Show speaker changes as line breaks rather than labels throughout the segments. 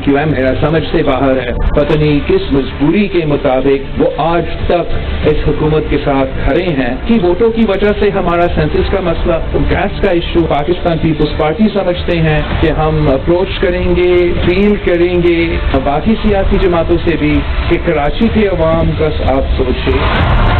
MQM मेरा समझ से बाहर है। पता नहीं किस मजबूरी के मुताबिक वो आज तक इस हुकूमत के साथ खड़े हैं कि वोटों की वजह से हमारा सेंसस का मसला, गैस का इशू पाकिस्तान पीपल्स पार्टी समझते हैं कि हम अप्रोच करेंगे, फील करेंगे बाकी सियासी जमातों से भी कि कराची के अवाम का आप सोचिए।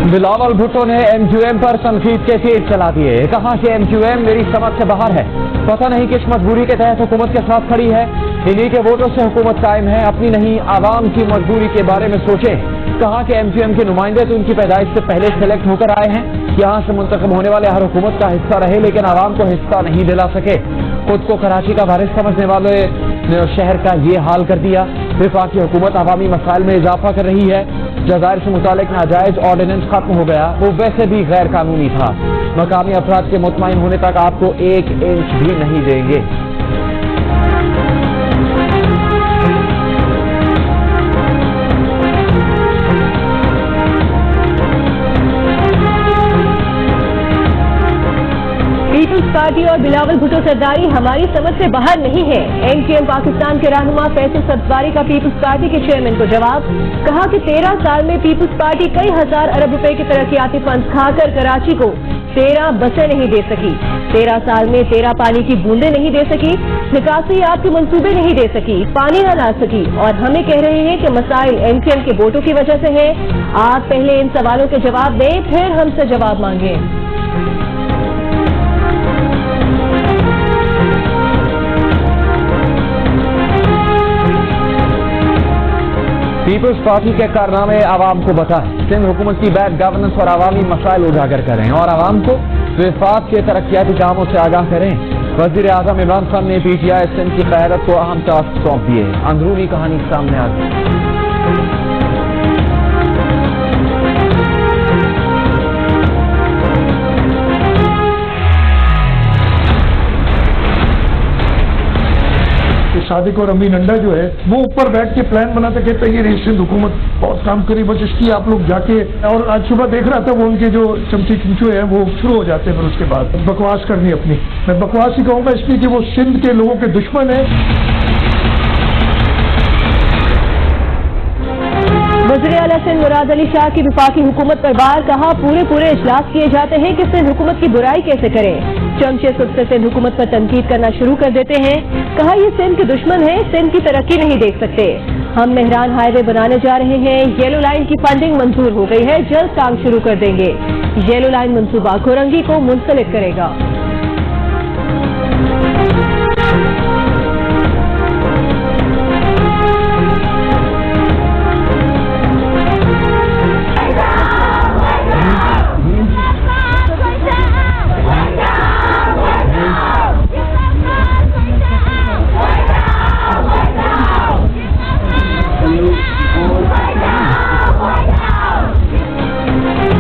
बिलावल भुट्टो ने MQM पर तनकीद के तीर चला दिए। कहा कि MQM मेरी समझ से बाहर है, पता नहीं किस मजबूरी के तहत हुकूमत के साथ खड़ी है, इन्हीं के वोटों से हुकूमत कायम है, अपनी नहीं आवाम की मजबूरी के बारे में सोचे। कहा कि MQM के नुमाइंदे तो उनकी पैदाइश से पहले सेलेक्ट होकर आए हैं, यहाँ से मुंतखब होने वाले हर हुकूमत का हिस्सा रहे, लेकिन आवाम को हिस्सा नहीं दिला सके। खुद को कराची का वारिस समझने वाले ने शहर का ये हाल कर दिया। वफाकी हुकूमत अवामी मसाइल में इजाफा कर रही है। जज़ायर से मुतालिक नाजायज ऑर्डिनेंस खत्म हो गया, वो वैसे भी गैर कानूनी था। मकामी अफराद के मुतमईन होने तक आपको 1 इंच भी नहीं देंगे।
पीपल्स पार्टी और बिलावल भुट्टो सरदारी हमारी समझ से बाहर नहीं है। MQM पाकिस्तान के रहनुमा फैसल सब्ज़वारी का पीपल्स पार्टी के चेयरमैन को जवाब। कहा कि 13 साल में पीपल्स पार्टी कई हजार अरब रुपए के तरक्याती फंड खाकर कराची को 13 बसें नहीं दे सकी, 13 साल में 13 पानी की बूंदें नहीं दे सकी, निकासी आपके मंसूबे नहीं दे सकी, पानी न ला सकी, और हमें कह रहे हैं कि मसाइल MQM के वोटों की वजह से है। आप पहले इन सवालों के जवाब दें, फिर हमसे जवाब मांगे।
पीपल्स पार्टी के कारनामे आवाम को बताएं, सिंध हुकूमत की बैड गवर्नेंस और आवामी मसाइल उजागर करें और आवाम को वफाक के तरक्याती कामों से आगाह करें। वजीर आजम इमरान खान ने PTI सिंध की क़यादत को अहम टास्क सौंप दिए। अंदरूनी कहानी सामने आ गई।
सादिक और अमीन अंडा जो है वो ऊपर बैठ के प्लान बनाते कहते हैं कि सिंध हुकूमत बहुत काम करी, बस इसकी आप लोग जाके, और आज सुबह देख रहा था वो उनके जो चमची चमचू हैं वो शुरू हो जाते हैं फिर उसके बाद बकवास करनी अपनी। मैं बकवास ही कहूँगा इसलिए कि वो सिंध के लोगों के दुश्मन है।
वज़ीर आला सिंध मुराद अली शाह की वफाकी हुकूमत पर बार। कहा पूरे इजलास किए जाते हैं कि सिंध हुकूमत की बुराई कैसे करें। चमचे सुख से सिंध हुकूमत पर तनकीद करना शुरू कर देते हैं। कहा ये सिंध के दुश्मन है, सिंध की तरक्की नहीं देख सकते। हम मेहरान हाईवे बनाने जा रहे हैं, येलो लाइन की फंडिंग मंजूर हो गई है, जल्द काम शुरू कर देंगे। येलो लाइन मंसूबा कोरंगी को मुंसलिक करेगा।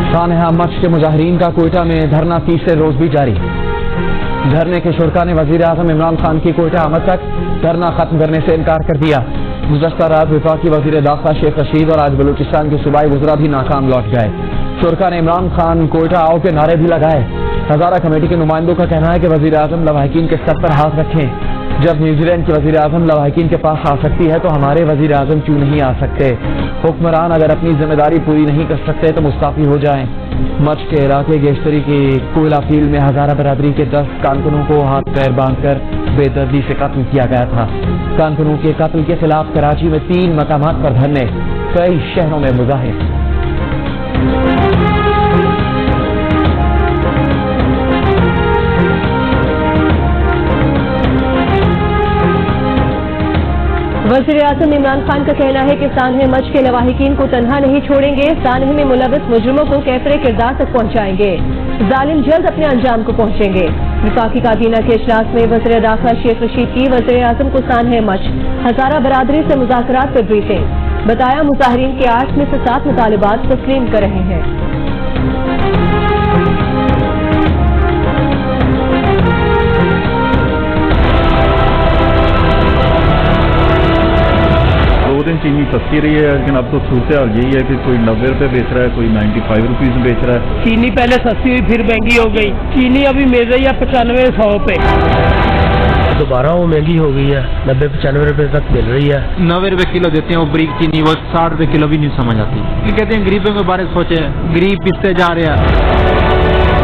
सानहा मच के मुजाहिरीन का कोयटा में धरना तीसरे रोज भी जारी। धरने के शुरका ने वजीर आजम इमरान खान की कोयटा आमद तक धरना खत्म करने से इनकार कर दिया। गुज़श्ता रात वफाकी वजीर दाखिला शेख रशीद और आज बलूचिस्तान के सूबाई वज़रा भी नाकाम लौट गए। शुरका ने इमरान खान कोयटा आओ के नारे भी लगाए। हजारा कमेटी के नुमाइंदों का कहना है कि वजीर आजम लवाहिकीन के सर पर हाथ रखें। जब न्यूजीलैंड के वजीर आजम लवाहिकीन के पास आ सकती है तो हमारे वजीर आजम क्यों नहीं आ सकते। हुक्मरान अगर अपनी जिम्मेदारी पूरी नहीं कर सकते तो मुस्ताफी हो जाएं। मच के इलाके गेश्तरी की कोयला फील्ड में हजारा बरादरी के 10 कारकुनों को हाथ पैर बांधकर बेदर्दी से कत्ल किया गया था। कारकुनों के कत्ल के खिलाफ कराची में 3 मकामात पर धरने, कई शहरों में मुजाहिर।
वज़ीर आज़म इमरान खान का कहना है कि सानहे मच के लवाहिकीन को तन्हा नहीं छोड़ेंगे, सानहे में मुलविस मुजरिमों को कैफरे किरदार तक पहुंचाएंगे। जालिम जल्द अपने अंजाम को पहुंचेंगे। वफाकी काबीना के इजलास में वज़ीर दाखिला शेख रशीद की वज़ीर आज़म को सानहे मच हजारा बरादरी से मुज़ाकरात पर ब्रीफिंग। बताया मुजाहिरीन के 8 में से 7 मुतालिबात तस्लीम कर रहे हैं।
चीनी सस्ती रही है, लेकिन अब तो सूरत हाल यही है कि कोई 90 रुपये बेच रहा है, कोई 95 रुपीज़ में बेच रहा है।
चीनी पहले सस्ती हुई फिर महंगी हो गई, चीनी अभी मिल रही है 95-100 पे,
दोबारा वो महंगी हो गई है, 90-95 रुपए तक मिल रही है।
90 रुपए किलो देते हैं वो ब्रिक चीनी, वो 60 रुपए किलो भी नहीं समझ आती। कहते हैं गरीबों के बारे में सोचे, गरीब पिसते जा रहे हैं।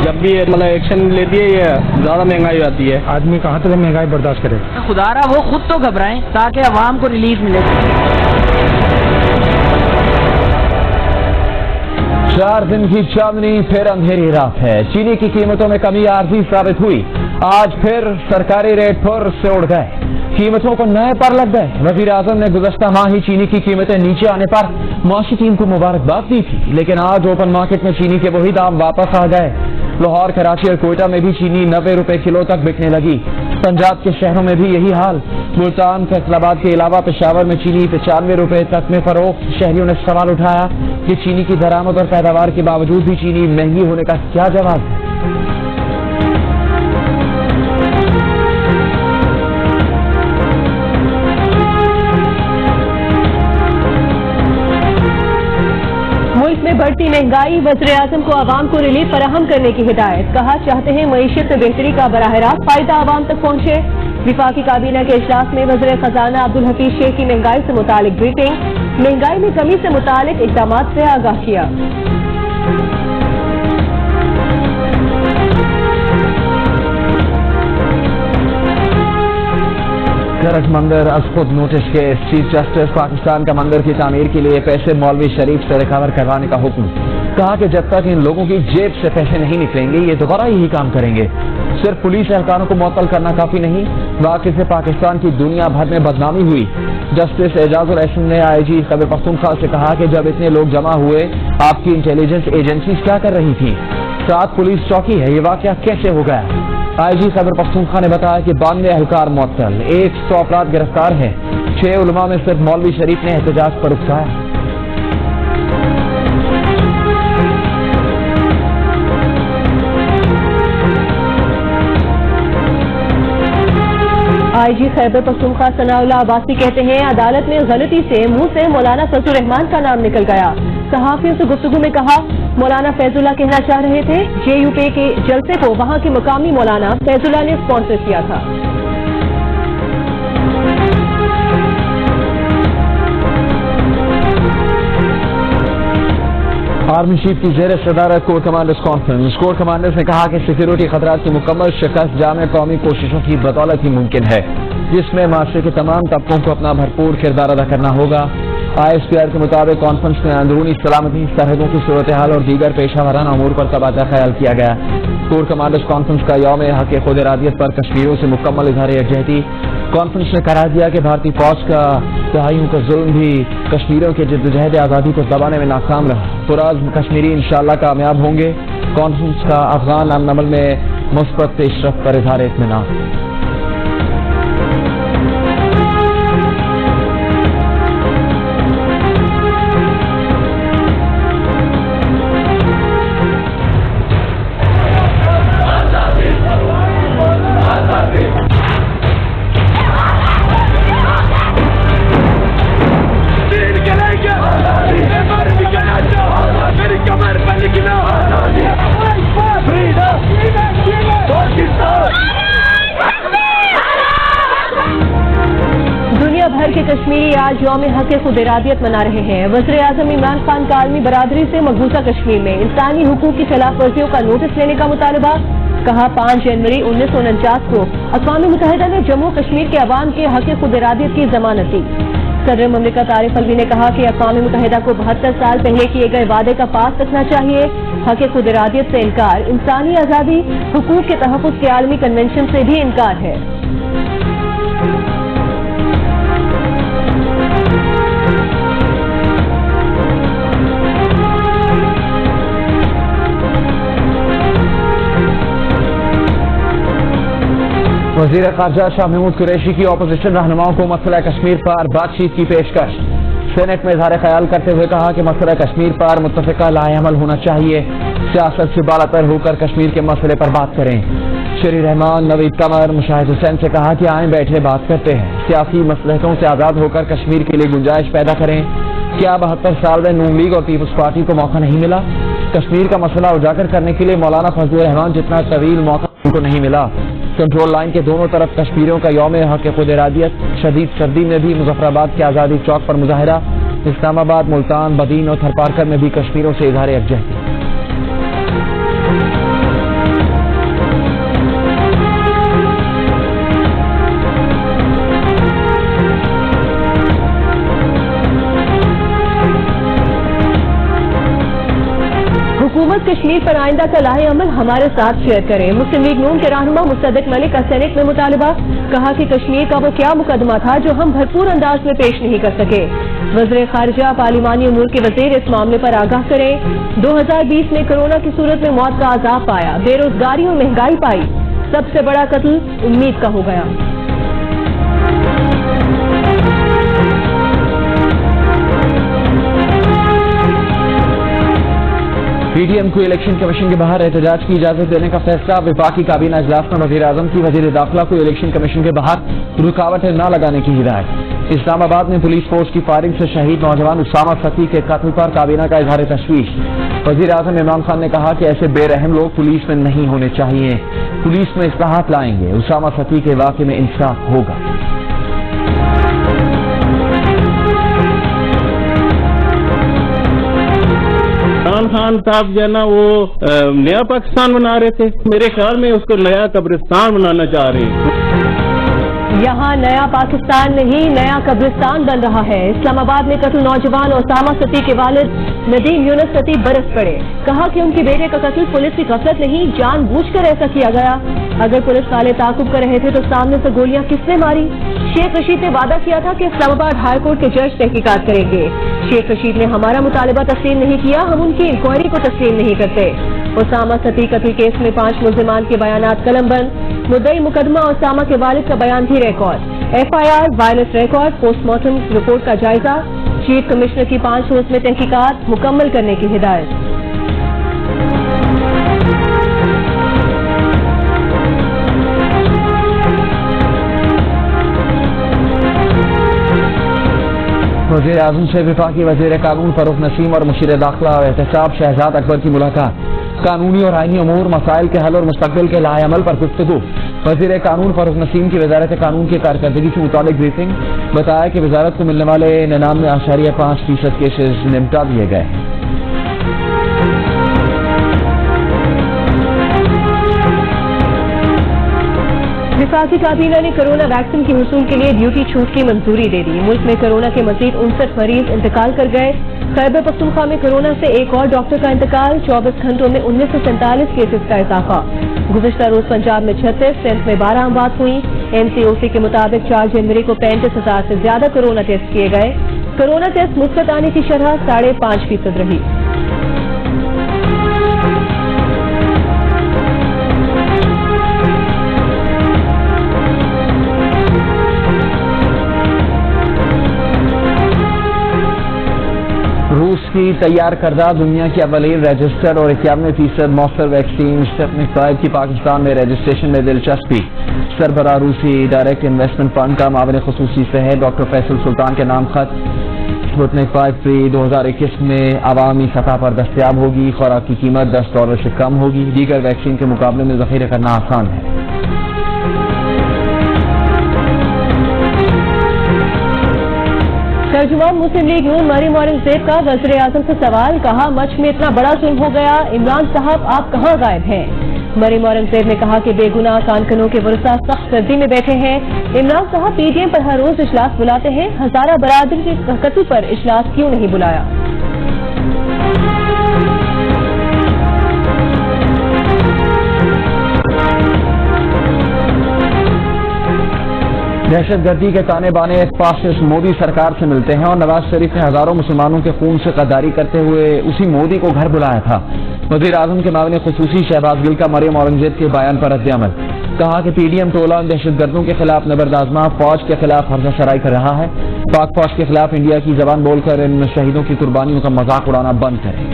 जब भी मतलब एक्शन लेती है ये ज्यादा महंगाई आती है।
आदमी कहाँ तक महंगाई बर्दाश्त करे।
खुदारा वो खुद तो घबराएं ताकि अवाम को रिलीफ मिले।
4 दिन की चांदनी फिर अंधेरी रात है। चीनी की कीमतों में कमी आरजी साबित हुई। आज फिर सरकारी रेट फिर से उड़ गए, कीमतों को नए पर लग गए। वजीर आजम ने गुज़श्ता माह ही चीनी की कीमतें नीचे आने पर माशी टीम को मुबारकबाद दी थी, लेकिन आज ओपन मार्केट में चीनी के वही दाम वापस आ गए। लाहौर, कराची और कोयटा में भी चीनी 90 रुपए किलो तक बिकने लगी। पंजाब के शहरों में भी यही हाल। मुल्तान, फैसलाबाद के अलावा पेशावर में चीनी 95 रुपए तक में फरोख्त। शहरियों ने सवाल उठाया कि चीनी की दरामद और पैदावार के बावजूद भी चीनी महंगी होने का क्या जवाब है।
मुल्क में बढ़ती महंगाई, वज़ीर आज़म को आवाम को रिलीफ फराहम करने की हिदायत। कहा चाहते हैं मईशत से बेहतरी का बराह रास्त फायदा आवाम तक पहुंचे। विफाकी काबीना के इजलास में वज़ीर खजाना अब्दुल हफीज शेख की महंगाई से मुतालिक ब्रीफिंग। महंगाई में कमी से मुतालिक इक़दामात से आगाह किया।
खरक मंदिर आज खुद नोटिस के चीफ जस्टिस, पाकिस्तान का मंदिर की तामीर के लिए पैसे मौलवी शरीफ से रिकवर करवाने का हुक्म। कहा कि जब तक इन लोगों की जेब से पैसे नहीं निकलेंगे ये दोबारा यही काम करेंगे। सिर्फ पुलिस एहलकारों को मुअत्तल करना काफी नहीं, वाक़े से पाकिस्तान की दुनिया भर में बदनामी हुई। जस्टिस एजाजुल एहसन ने IG खैबर पख्तूनख्वा से कहा कि जब इतने लोग जमा हुए आपकी इंटेलिजेंस एजेंसीज क्या कर रही थी? 7 पुलिस चौकी है, ये वाक़या कैसे हो गया? IG खैबर पख्तूनख्वा ने बताया कि 92 एहलकार मुअत्तल, 100 अफराद गिरफ्तार हैं। 6 उलमा में सिर्फ मौलवी शरीफ ने एहतजाज पर उकसाया।
IG खैबर पख्तूनख्वा सनाउल्लाह अब्बासी कहते हैं अदालत में गलती से मुंह से मौलाना फजलुर रहमान का नाम निकल गया। सहाफियों से गुफ्तगू में कहा मौलाना फैजुल्लाह कहना चाह रहे थे। JUP के जलसे को वहां के मुकामी मौलाना फैजुल्लाह ने स्पॉन्सर किया था।
आर्मी चीफ की ज़ेर सदारत core commanders conference. Core commanders ने कहा कि सिक्योरिटी खतरात की मुकम्मल शिकस्त जामे कौमी कोशिशों की बदौलत ही मुमकिन है, जिसमें माशरे के तमाम तबकों को अपना भरपूर किरदार अदा करना होगा। ISPR के मुताबिक कॉन्फ्रेंस में अंदरूनी सलामती, सरहदों की सूरत हाल और दीगर पेशा वराना अमूर पर तबादला ख्याल किया गया। कोर कमांडर्स कॉन्फ्रेंस का यौम हक खुद इरादियत पर कश्मीरियों से मुकम्मल इजहार यकजहती। कॉन्फ्रेंस ने करार दिया कि भारतीय फौज का दहाइयों का जुल्म भी कश्मीरियों के जद्दोजहद आज़ादी को दबाने में नाकाम रहा। पुराज़्म कश्मीरी इंशाअल्लाह कामयाब होंगे। कॉन्फ्रेंस का अफगान अमन अमल में मुस्बत पेशरफ्त पर इजहार इत्मीनान।
दुनिया भर के कश्मीरी आज यौम हक खुद इरादियत मना रहे हैं। वज़ीर आज़म इमरान खान का आलमी बरादरी से मकबूजा कश्मीर में इंसानी हुकूक की खिलाफ वर्जियों का नोटिस लेने का मुतालबा। कहा 5 जनवरी 1949 को अक़वाम मुत्तहिदा ने जम्मू कश्मीर के अवाम के हक खुद इरादियत की जमानत दी। सदर ममलिकत आरिफ अलवी ने कहा कि अक़वाम मुत्तहिदा को 72 साल पहले किए गए वादे का पास रखना चाहिए। हक खुद इरादियत से इनकार इंसानी आज़ादी, हुकूक के तहफ़्फ़ुज़ के आलमी कन्वेंशन से भी इनकार है।
वज़ीर ख़ारजा शाह महमूद कुरैशी की अपोजिशन रहनुमाओं को मसला कश्मीर पर बातचीत की पेशकश। सेनेट में इज़हार ख्याल करते हुए कहा कि मसला कश्मीर पर मुत्तफ़िक़ा लाएअमल होना चाहिए। سیاست سے بالاتر ہو کر کشمیر کے مسئلے پر بات کریں. شری رحمان، نوید قمر، مشاہد حسین سے کہا کہ آئیں بیٹھے بات کرتے ہیں. سیاسی مصلحتوں سے آزاد ہو کر کشمیر کے لیے گنجائش پیدا کریں. کیا 72 سال میں نون لیگ اور پیپلز پارٹی کو موقع نہیں ملا؟ کشمیر کا مسئلہ اجاگر کرنے کے لیے مولانا فضل الرحمان جتنا طویل موقع ان کو نہیں ملا. کنٹرول لائن کے دونوں طرف کشمیریوں کا یوم حق خود ارادیت. شدید سردی میں بھی مظفر آباد کے آزادی چوک پر مظاہرہ. اسلام آباد، ملتان، بدین اور تھرپارکر میں بھی کشمیریوں سے اظہار یکجہتی.
حکومت کشمیر پر آئندہ کا لاہ عمل ہمارے ساتھ شیئر کریں. مسلم لیگ نون کے رہنما مصدق ملک کا سینیٹ میں مطالبہ. کہا کہ کشمیر کا وہ کیا مقدمہ تھا جو ہم بھرپور انداز میں پیش نہیں کر سکے. وزیر خارجہ پارلیمانی امور کے وزیر اس معاملے پر آگاہ کریں. 2020 میں کورونا کی صورت میں موت کا عذاب پایا، بے روزگاری اور مہنگائی پائی. سب سے بڑا قتل امید کا ہو گیا.
پی ڈی ایم کو الیکشن کمیشن کے باہر احتجاج کی اجازت دینے کا فیصلہ. وفاقی کابینہ اجلاس میں وزیر اعظم کی وزیر داخلہ کو الیکشن کمیشن کے باہر رکاوٹیں نہ لگانے کی ہدایت. اسلام آباد میں پولیس فورس کی فائرنگ سے شہید نوجوان اسامہ ستی کے قتل پر کابینہ کا اظہار تشویش. وزیر اعظم عمران خان نے کہا کہ ایسے بے رحم لوگ پولیس میں نہیں ہونے چاہیے. پولیس میں اصلاحات لائیں گے. اسامہ ستی کے واقعے میں انصاف ہوگا.
عمران خان صاحب جو ہے نا وہ نیا پاکستان بنا رہے تھے. میرے خیال میں اس کو نیا قبرستان بنانا چاہ رہے ہیں.
یہاں نیا پاکستان نہیں، نیا قبرستان بن رہا ہے. اسلام آباد میں قتل نوجوان اسامہ ستی کے والد ندیم یونس ستی برس پڑے. کہا کہ ان کے بیٹے کا قتل پولیس کی غفلت نہیں، جان بوجھ کر ایسا کیا گیا. اگر پولیس والے تعاقب کر رہے تھے تو سامنے سے گولیاں کس نے ماری؟ شیخ رشید نے وعدہ کیا تھا کہ اسلام آباد ہائی کورٹ کے جج تحقیقات کریں گے. شیخ رشید نے ہمارا مطالبہ تسلیم نہیں کیا، ہم ان کی انکوائری کو تسلیم نہیں کرتے. اسامہ ستی قتل کیس میں 5 ملزمان کے بیانات قلم بند. مدعی مقدمہ اسامہ کے والد کا بیان بھی record. F I R, violence record, post mortem report کا جائزہ. چیف کمشنر کی 5 روز میں تحقیقات مکمل کرنے کی ہدایت.
وزیر اعظم سے وفاقی وزیر قانون فاروق نسیم اور مشیر داخلہ اور احتساب شہزاد اکبر کی ملاقات. قانونی اور آئینی امور، مسائل کے حل اور مستقبل کے لائحہ عمل پر گفتگو. وزیر قانون فاروق نسیم کی وزارت قانون کی کارکردگی سے متعلق بریفنگ. بتایا کہ وزارت کو ملنے والے 99.5% کیسز نمٹا دیے گئے ہیں.
وفاقی کابینہ نے کورونا ویکسین کی حصول کے لیے ڈیوٹی چھوٹ کی منظوری دے دی. ملک میں کورونا کے مزید 59 مریض انتقال کر گئے. خیبر پختونخوا میں کورونا سے ایک اور ڈاکٹر کا انتقال. 24 گھنٹوں میں 1947 کیسز کا اضافہ. گزشتہ روز پنجاب میں 36، سندھ میں 12 اموات ہوئی. این سی او سی کے مطابق 4 جنوری کو 35,000 سے زیادہ کورونا ٹیسٹ کیے گئے. کورونا ٹیسٹ مثبت آنے کی شرح 5.5% رہی.
روس کی تیار کردہ دنیا کی اولین رجسٹرڈ اور 91% مؤثر ویکسین سپوتنک 5 کی پاکستان میں رجسٹریشن میں دلچسپی. سربراہ روسی ڈائریکٹ انویسٹمنٹ فنڈ کا معاون خصوصی صحت ڈاکٹر فیصل سلطان کے نام خط. سپوتنک 5 فری 2021 میں عوامی سطح پر دستیاب ہوگی. خوراک کی قیمت $10 سے کم ہوگی. دیگر ویکسین کے مقابلے میں ذخیرہ کرنا آسان ہے.
ترجمان مسلم لیگ نون مریم اورنگزیب کا وزیر اعظم سے سوال. کہا مچھ میں اتنا بڑا ظلم ہو گیا، عمران صاحب آپ کہاں غائب ہیں؟ مریم اورنگزیب نے کہا کہ بے گناہ کانکنوں کے ورثاء سخت سردی میں بیٹھے ہیں. عمران صاحب پی ڈی ایم پر ہر روز اجلاس بلاتے ہیں، ہزارہ برادری کے قتل پر اجلاس کیوں نہیں بلایا؟
دہشت گردی کے تانے بانے فاسسٹ مودی سرکار سے ملتے ہیں اور نواز شریف نے ہزاروں مسلمانوں کے خون سے غداری کرتے ہوئے اسی مودی کو گھر بلایا تھا. وزیر اعظم کے معاون خصوصی شہباز گل کا مریم اورنگزیب کے بیان پر رد عمل. کہا کہ پی ڈی ایم ٹولہ دہشت گردوں کے خلاف نبردآزما فوج کے خلاف حرزہ سرائی کر رہا ہے. پاک فوج کے خلاف انڈیا کی زبان بول کر ان شہیدوں کی قربانیوں کا مذاق اڑانا بند کرے.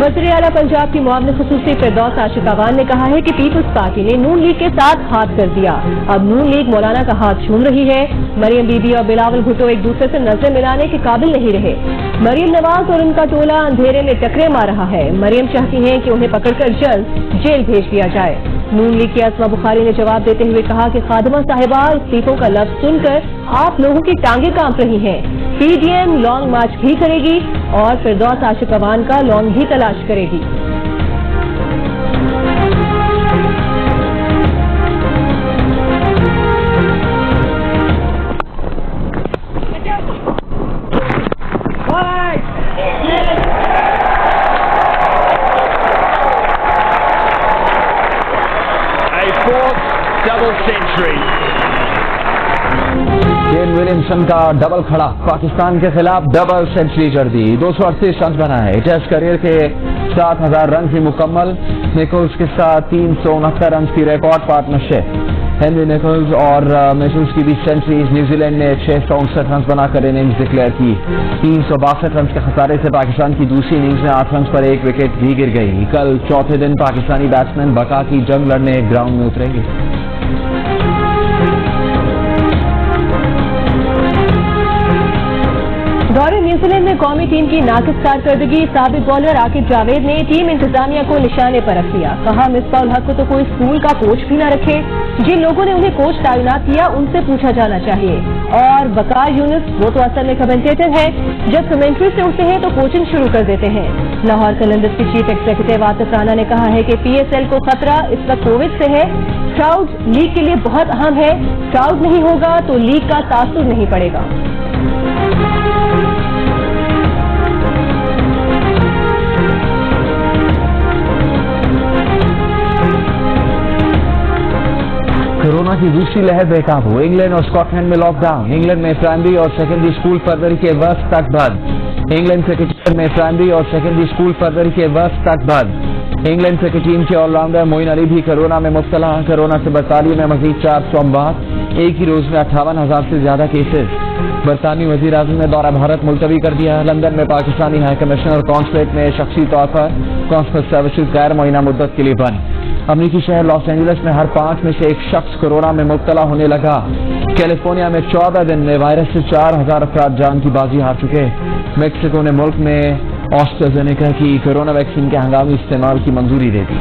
वज़ीर आला पंजाब की मुआविन ख़ुसूसी फिरदौस आशिक अवान ने कहा है कि पीपल्स पार्टी ने नून लीग के साथ हाथ कर दिया। अब नून लीग मौलाना का हाथ छूम रही है। मरियम बीबी और बिलावल भुट्टो एक दूसरे से नजरें मिलाने के काबिल नहीं रहे। मरियम नवाज और उनका टोला अंधेरे में टकरे मार रहा है। मरियम चाहती हैं कि उन्हें पकड़कर जल्द जेल भेज दिया जाए। नून लीग की असमा बुखारी ने जवाब देते हुए कहा कि खादिमा साहिबा इस्तीफों का लफ्ज सुनकर आप लोगों की टांगें कांप रही हैं। पीडीएम लॉन्ग मार्च भी करेगी और फिरदौस आशिक अवान का लॉन्ग भी तलाश करेगी।
केन विलियमसन का डबल खड़ा, पाकिस्तान के खिलाफ डबल सेंचुरी जड़ दी। 238 रन बनाए। टेस्ट करियर के 7000 रन भी मुकम्मल। निकोल्स के साथ 369 रन की रिकॉर्ड पार्टनरशिप। हेनरी निकोल्स और मैथ्यूज की भी सेंचुरीज। न्यूजीलैंड ने 659 रन बनाकर इनिंग्स डिक्लेयर की। 362 रन के खसारे से पाकिस्तान की दूसरी इनिंग्स में 8 रन पर एक विकेट भी गिर गई। कल चौथे दिन पाकिस्तानी बैट्समैन बका की जंग लड़ने ग्राउंड में उतरेंगे।
दौरे न्यूजीलैंड में कौमी टीम की नाकिस कारकर्दगी। साबिक बॉलर आकिब जावेद ने टीम इंतजामिया को निशाने पर रख दिया। कहा मिसबा उल हक को तो कोई स्कूल का कोच भी न रखे। जिन लोगों ने उन्हें कोच तैनात किया उनसे पूछा जाना चाहिए। और वकार यूनुस वो तो असल में कमेंटेटर है, जब कमेंट्री से उठते हैं तो कोचिंग शुरू कर देते हैं। लाहौर कलंदर्स की चीफ एग्जीक्यूटिव आतिफ राना ने कहा है कि पीएसएल को खतरा इस वक्त कोविड से है। क्राउड लीग के लिए बहुत अहम है। क्राउड नहीं होगा तो लीग का तासुर नहीं पड़ेगा।
कोरोना की दूसरी लहर बेकाबू। इंग्लैंड और स्कॉटलैंड में लॉकडाउन। इंग्लैंड में प्राइमरी और सेकेंडरी स्कूल फरवरी के वक्त तक बंद। इंग्लैंड क्रिकेट में प्राइमरी और सेकेंडरी स्कूल फरवरी के वक्त तक बंद। इंग्लैंड क्रिकेट टीम के ऑलराउंडर मोइन अली भी कोरोना में मुब्तला। कोरोना से बरतानिया में मजीद 400 अमवात। एक ही रोज में 58,000 से ज्यादा केसेस। बरतानी वजीर आजम ने दौरा भारत मुलतवी कर दिया। लंदन में पाकिस्तानी हाई कमिश्नर कॉन्सुलेट में शख्सी तौर पर कॉन्सुलर सर्विसेज गैर मुअय्यना मुद्दत के लिए बंद। अमरीकी शहर लॉस एंजलिस में हर 5 में से एक शख्स कोरोना में मुब्तला होने लगा। कैलिफोर्निया में 14 दिन में वायरस से 4000 अफराद जान की बाजी हार चुके। मेक्सिको ने मुल्क में ऑस्ट्राजेनेका की कोरोना वैक्सीन के हंगामी इस्तेमाल की मंजूरी दे दी।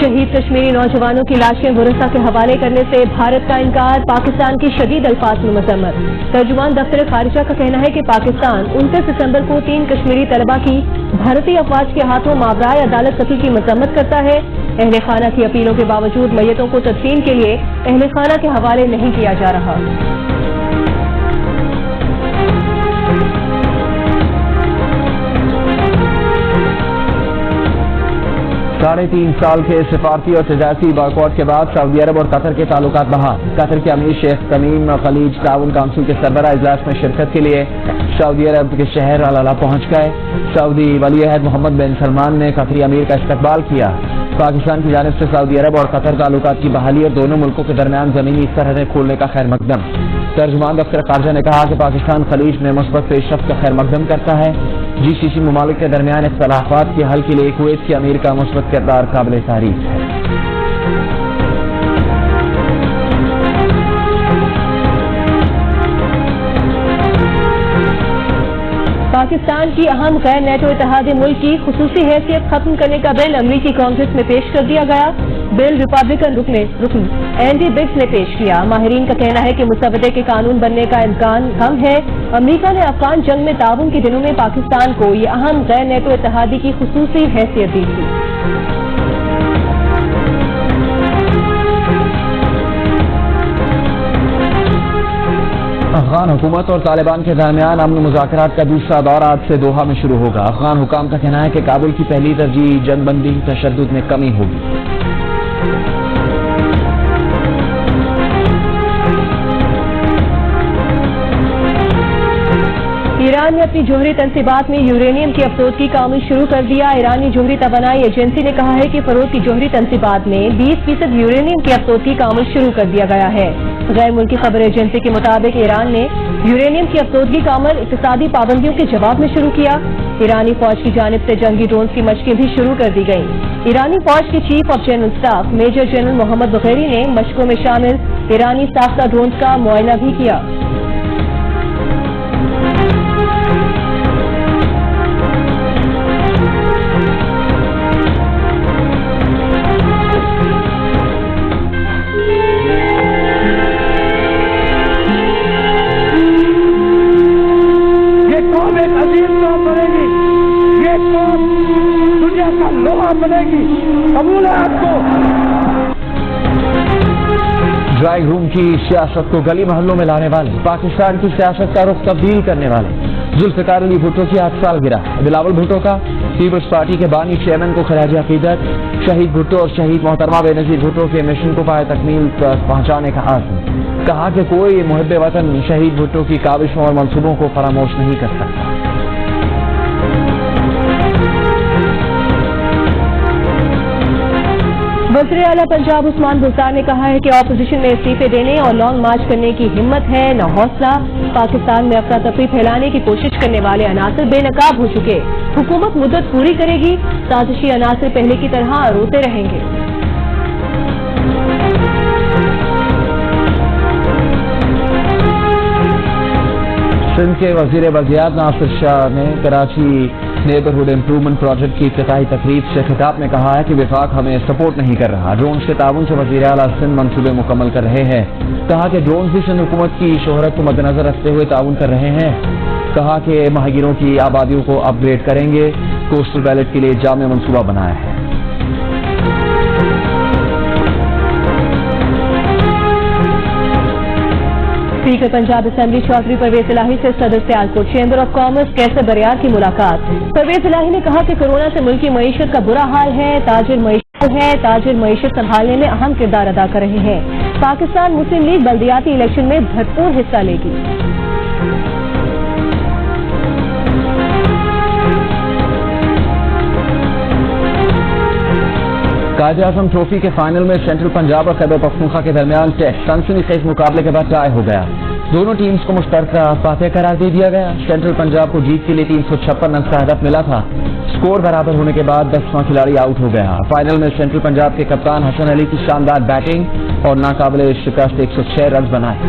शहीद कश्मीरी नौजवानों की लाशें बुरसा के हवाले करने से भारत का इनकार। पाकिस्तान की शदीद अल्फाज में मजम्मत। तर्जुमान दफ्तर खारिजा का कहना है कि पाकिस्तान 29 दिसंबर को 3 कश्मीरी तलबा की भारतीय अफवाज के हाथों मावराए अदालत कत्ल की मजम्मत करता है। अहले खाना की अपीलों के बावजूद मैयतों को तदफीन के लिए अहले खाना के हवाले नहीं किया जा रहा।
3.5 साल के सिफारती और तजारती बॉयकॉट के बाद सऊदी अरब और कतर के ताल्लुकात बहाल। कतर के अमीर शेख तमीम खलीज ताउन काउंसिल के सरबराह इजलास में शिरकत के लिए सऊदी अरब के शहर अल-अला पहुंच गए। सऊदी वली अहद मोहम्मद बिन सलमान ने कतरी अमीर का इस्तकबाल किया। पाकिस्तान की जानिब से सऊदी अरब और कतर ताल्लुकात की बहाली और दोनों मुल्कों के दरमियान जमीनी सरहदें खोलने का खैर मकदम। तर्जुमान दफ्तर खारजा ने कहा कि पाकिस्तान खलीज में मुस्बत पेशरफ्त का खैर मकदम करता है। जीसीसी ममालिक के दरमियान इख्तलाफात के हल के लिए कुवैत के अमीर का मुस्बत किरदार काबिल तारीफ है।
पाकिस्तान की अहम गैर नेटो इत्तेहादी मुल्क की खुसूसी हैसियत खत्म करने का बिल अमरीकी कांग्रेस में पेश कर दिया गया। बिल रिपब्लिकन रुकन एंडी बिग्स ने पेश किया। माहिरीन का कहना है कि मुसवदे के कानून बनने का इम्कान कम है। अमरीका ने अफगान जंग में ताउन के दिनों में पाकिस्तान को ये अहम गैर नेटो इत्तेहादी की खुसूसी हैसियत दी थी।
अफगान हुकूमत और तालिबान के दरमियान अमन मुज़ाकरात का दूसरा दौर आज से दोहा में शुरू होगा। अफगान हुकाम का कहना है कि काबुल की पहली तरजीह जंगबंदी तशद्दुद में कमी होगी।
ईरान ने अपनी जोहरी तनसीबात में यूरेनियम की अपलोड का अमल शुरू कर दिया। ईरानी जोहरी तवानाई एजेंसी ने कहा है कि फरोग की जोहरी तनसीबात में 20% यूरेनियम की अपलोड का अमल शुरू कर दिया गया है। गैर मुल्की खबर एजेंसी के मुताबिक ईरान ने यूरेनियम की अपलोड का अमल इक्तिसादी पाबंदियों के जवाब में शुरू किया। ईरानी फौज की जानिब से जंगी ड्रोन की मशकें भी शुरू कर दी गईं। ईरानी फौज के chief of general staff major general Mohammad Bagheri ने मशकों में शामिल ईरानी साख्ता ड्रोन का मुआयना भी किया।
ड्राइंग रूम की सियासत को गली मोहल्लों में लाने वाले, पाकिस्तान की सियासत का रुख तब्दील करने वाले जुल्फ़िकार अली भुट्टो की 8 सालगिरह। बिलावल भुट्टो का पीपल्स पार्टी के बानी चेयरमैन को खराज अकीदत। शहीद भुट्टो और शहीद मोहतरमा बेनज़ीर भुट्टो के मिशन को पाए तकमील पर पहुंचाने का आज़म। कहा कि कोई मुहब्बे वतन शहीद भुट्टो की काविशों और मंसूबों को फरामोश नहीं कर सकता।
वज़ीर आला पंजाब उस्मान बुज़दार ने कहा है कि अपोजिशन में इस्तीफे देने और लॉन्ग मार्च करने की हिम्मत है न हौसला। पाकिस्तान में अफरा तफरी फैलाने की कोशिश करने वाले अनासर बेनकाब हो चुके। हुकूमत मुद्दत पूरी करेगी, साजिशी अनासर पहले की तरह रोते रहेंगे।
सिंध के वज़ीर वज़ीरात नासिर शाह ने कराची नेबरहुड इम्प्रूवमेंट प्रोजेक्ट की इफ्तिताही तकरीब से खिताब में कहा है कि विफाक हमें सपोर्ट नहीं कर रहा। ड्रोन्स के ताउन से वज़ीर आला सिंध मंसूबे मुकम्मल कर रहे हैं। कहा कि ड्रोन्स भी सिंध हुकूमत की शोहरत को मद्देनजर रखते हुए ताउन कर रहे हैं। कहा कि माहिगिरों की आबादियों को अपग्रेड करेंगे। कोस्टल बैलेट के लिए जामे मंसूबा बनाया है।
स्पीकर पंजाब असेंबली चौधरी परवेज इलाही से सदर सियालकोट चैम्बर ऑफ कॉमर्स कैसर बरियार की मुलाकात। परवेज इलाही ने कहा कि कोरोना से मुल्क की मईशत का बुरा हाल है। ताजिर मईशत संभालने में अहम किरदार अदा कर रहे हैं। पाकिस्तान मुस्लिम लीग बल्दियाती इलेक्शन में भरपूर हिस्सा लेगी।
कायदे आज़म ट्रॉफी के फाइनल में सेंट्रल पंजाब और खैबर पख्तूनख्वा के दरमियान सनसनीखेज मुकाबले के बाद टाई हो गया। दोनों टीम्स को मुश्तरका फातेह करार दे दिया गया। सेंट्रल पंजाब को जीत के लिए 356 रन का हदफ मिला था। स्कोर बराबर होने के बाद 10वां खिलाड़ी आउट हो गया। फाइनल में सेंट्रल पंजाब के कप्तान हसन अली की शानदार बैटिंग और नाकाबिले शिकस्त 106 रन बनाए।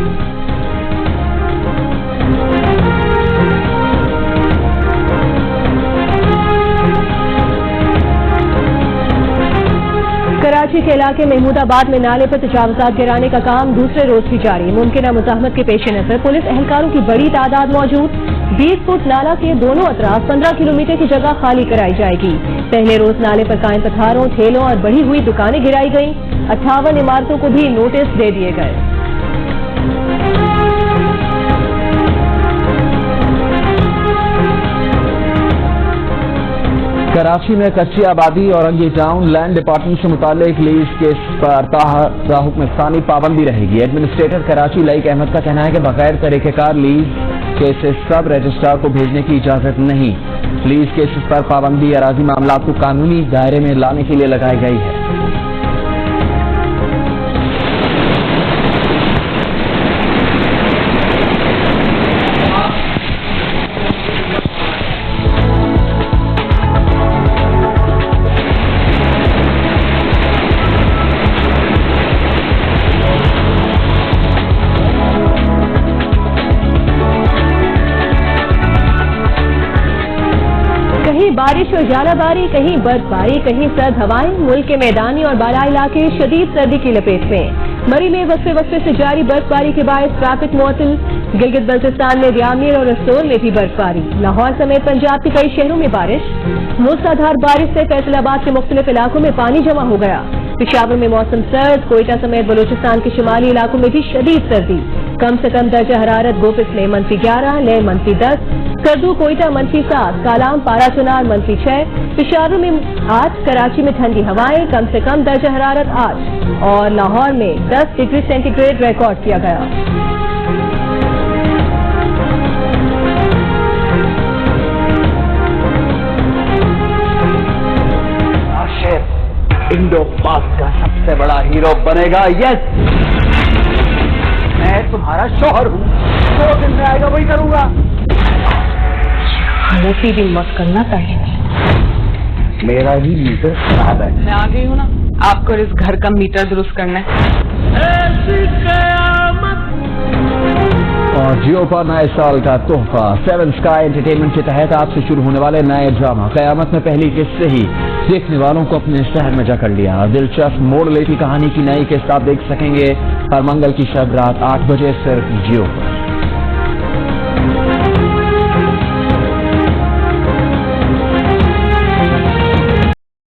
कराची के इलाके महमूदाबाद में नाले पर तजावुज़ात गिराने का काम दूसरे रोज भी जारी। मुमकिन मुज़ाहमत के पेश नजर पुलिस एहलकारों की बड़ी तादाद मौजूद। 20 फुट नाला के दोनों अतराफ 15 किलोमीटर की जगह खाली कराई जाएगी। पहले रोज नाले पर कायम पत्थरों, ठेलों और बढ़ी हुई दुकानें गिराई गईं। 58 इमारतों को भी नोटिस दे दिए गए।
कराची में कच्ची आबादी और अंगी टाउन लैंड डिपार्टमेंट से मुतालिक लीज केस पर ताहुक्म सानी पाबंदी रहेगी। एडमिनिस्ट्रेटर कराची लाइक अहमद का कहना है कि बगैर तरीक़ेकार लीज केसेस सब रजिस्ट्रार को भेजने की इजाजत नहीं। लीज केसेस पर पाबंदी अराजी मामला को कानूनी दायरे में लाने के लिए लगाई गई है।
बारिश और ज़ालाबारी, कहीं बर्फबारी, कहीं सर्द हवाएं। मुल्क के मैदानी और बाला इलाके शदीद सर्दी की लपेट में। मरी में वक्फे वक्फे से जारी बर्फबारी के बायस ट्रैफिक मुअत्तल। गिलगित बल्तिस्तान में व्यामीर और रस्तोर में भी बर्फबारी। लाहौर समेत पंजाब के कई शहरों में बारिश। मूसलाधार बारिश से फैसलाबाद के मुख्तलिफ इलाकों में पानी जमा हो गया। पेशावर में मौसम सर्द। कोयटा समेत बलूचिस्तान के शुमाली इलाकों में भी शदीद सर्दी। कम से कम दर्जा हरारत गोपिस में -11, लेह -10, करदू कोयटा -7, कालाम पारा चुनार -6, पेशावर में 8, कराची में ठंडी हवाएं, कम से कम दर्जा हरारत 8 और लाहौर में 10 डिग्री सेंटीग्रेड रिकॉर्ड किया गया।
इंडो पाक का सबसे बड़ा हीरो बनेगा। यस, मैं तुम्हारा शौहर हूँ, 2 दिन में आएगा वही करूंगा।
मोटी भी मत करना ताकि
मेरा ही मीटर खराब है।
मैं आ गई हूँ ना, आपको इस घर का मीटर दुरुस्त करना है।
और जियो पर नए साल का तोहफा 7 स्काई एंटरटेनमेंट के तहत आज से शुरू होने वाले नए ड्रामा क़यामत में पहली किस्त से ही देखने वालों को अपने शहर में जकड़ लिया। दिलचस्प मोड़ लेती कहानी की नई किस्त आप देख सकेंगे हर मंगल की शब रात 8 बजे सिर्फ जियो पर।